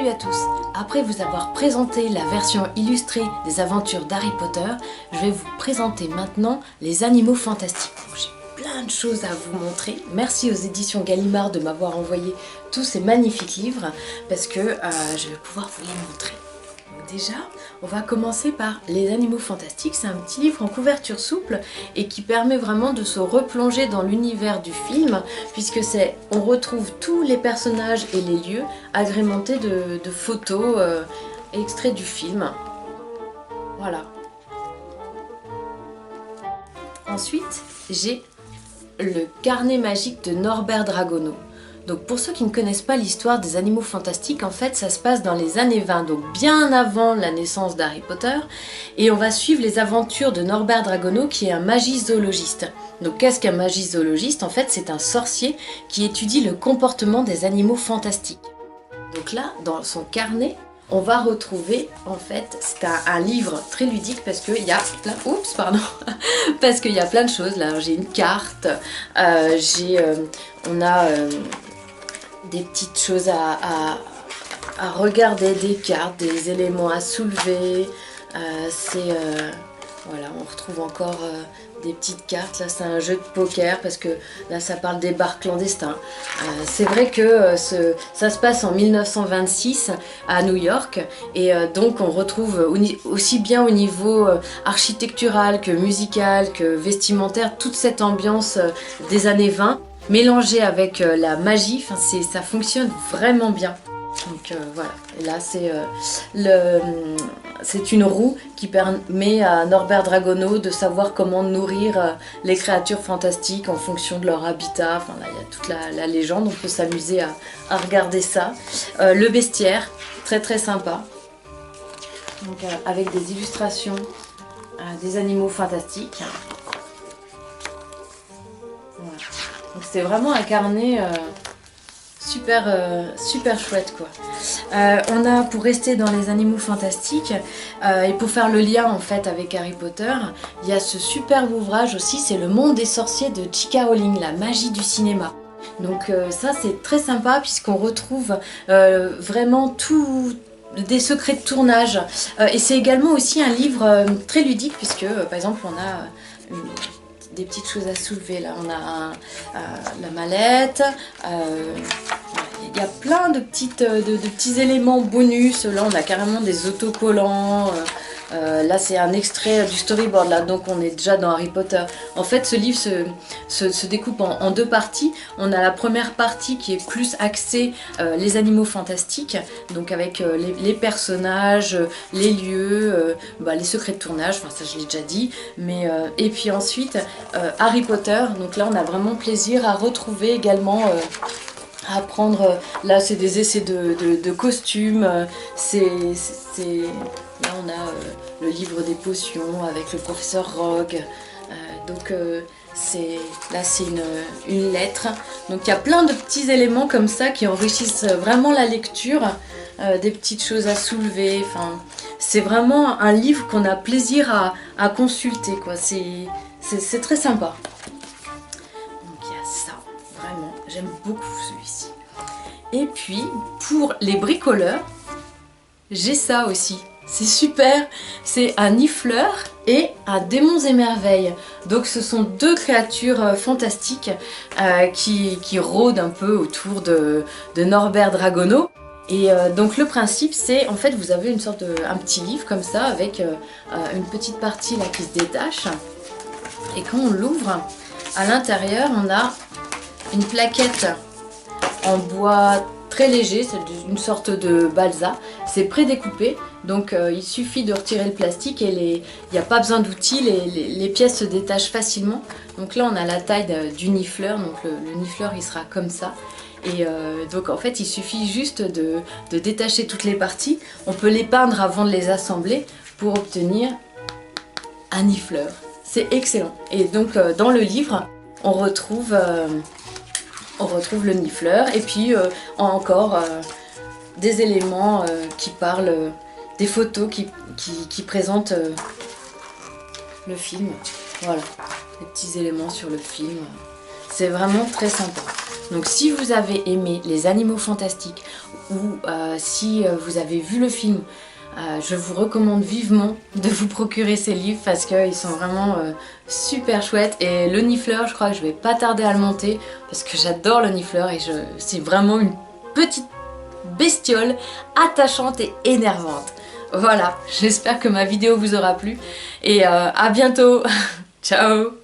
Salut à tous! Après vous avoir présenté la version illustrée des aventures d'Harry Potter, je vais vous présenter maintenant les animaux fantastiques. J'ai plein de choses à vous montrer. Merci aux éditions Gallimard de m'avoir envoyé tous ces magnifiques livres parce que je vais pouvoir vous les montrer. Donc déjà, on va commencer par les animaux fantastiques. C'est un petit livre en couverture souple et qui permet vraiment de se replonger dans l'univers du film puisque on retrouve tous les personnages et les lieux agrémentés de photos extraits du film. Voilà. Ensuite, j'ai le carnet magique de Norbert Dragono. Donc pour ceux qui ne connaissent pas l'histoire des animaux fantastiques, en fait ça se passe dans les années 20, donc bien avant la naissance d'Harry Potter, et on va suivre les aventures de Norbert Dragono qui est un magizoologiste. Donc qu'est-ce qu'un magizoologiste? En fait c'est un sorcier qui étudie le comportement des animaux fantastiques. Donc là, dans son carnet, on va retrouver, en fait, c'est un livre très ludique parce qu'il y a plein... Oups, pardon. Parce qu'il y a plein de choses. Là, j'ai une carte, on a des petites choses à regarder, des cartes, des éléments à soulever. Voilà, on retrouve encore des petites cartes. Là, c'est un jeu de poker parce que là, ça parle des bars clandestins. C'est vrai que ça se passe en 1926 à New York et donc on retrouve aussi bien au niveau architectural que musical que vestimentaire toute cette ambiance des années 20 mélangée avec la magie. Enfin, ça fonctionne vraiment bien. Donc voilà, et là c'est une roue qui permet à Norbert Dragono de savoir comment nourrir les créatures fantastiques en fonction de leur habitat. Enfin là il y a toute la légende, on peut s'amuser à regarder ça. Le bestiaire, très très sympa, donc avec des illustrations des animaux fantastiques. Voilà. Donc c'est vraiment un carnet super chouette quoi. On a, pour rester dans les animaux fantastiques et pour faire le lien en fait avec Harry Potter, il y a ce superbe ouvrage aussi, c'est Le Monde des sorciers de J.K. Rowling, la magie du cinéma. Donc ça c'est très sympa puisqu'on retrouve vraiment tout des secrets de tournage et c'est également aussi un livre très ludique puisque par exemple on a des petites choses à soulever. Là on a la mallette, il y a plein de petits éléments bonus. Là on a carrément des autocollants. Là c'est un extrait du storyboard, là donc on est déjà dans Harry Potter. En fait ce livre se découpe en deux parties. On a la première partie qui est plus axée les animaux fantastiques, donc avec les personnages, les lieux, les secrets de tournage, enfin ça je l'ai déjà dit, mais et puis ensuite Harry Potter, donc là on a vraiment plaisir à retrouver également à apprendre. Là c'est des essais de costumes, là on a le livre des potions avec le professeur Rogue, donc là c'est une lettre, donc il y a plein de petits éléments comme ça qui enrichissent vraiment la lecture, des petites choses à soulever, enfin c'est vraiment un livre qu'on a plaisir à consulter quoi, c'est très sympa. Donc il y a ça, vraiment, j'aime beaucoup celui-ci. Et puis pour les bricoleurs, j'ai ça aussi. C'est super, c'est un Niffleur et un Démons et Merveilles. Donc ce sont deux créatures fantastiques qui rôdent un peu autour de Norbert Dragono. Et donc le principe c'est, en fait vous avez un petit livre comme ça avec une petite partie là qui se détache. Et quand on l'ouvre, à l'intérieur on a une plaquette en bois très léger, c'est une sorte de balsa, c'est prédécoupé, donc il suffit de retirer le plastique et il n'y a pas besoin d'outils, les pièces se détachent facilement. Donc là on a la taille du Niffleur, donc le Niffleur il sera comme ça. Et donc en fait il suffit juste de détacher toutes les parties, on peut les peindre avant de les assembler pour obtenir un Niffleur. C'est excellent. Et donc dans le livre on retrouve le Niffleur et puis encore des éléments qui parlent, des photos qui présentent le film. Voilà, des petits éléments sur le film. C'est vraiment très sympa. Donc si vous avez aimé les animaux fantastiques ou si vous avez vu le film, je vous recommande vivement de vous procurer ces livres parce qu'ils sont vraiment super chouettes. Et le Niffleur, je crois que je vais pas tarder à le monter parce que j'adore le Niffleur et c'est vraiment une petite bestiole attachante et énervante. Voilà, j'espère que ma vidéo vous aura plu et à bientôt. Ciao.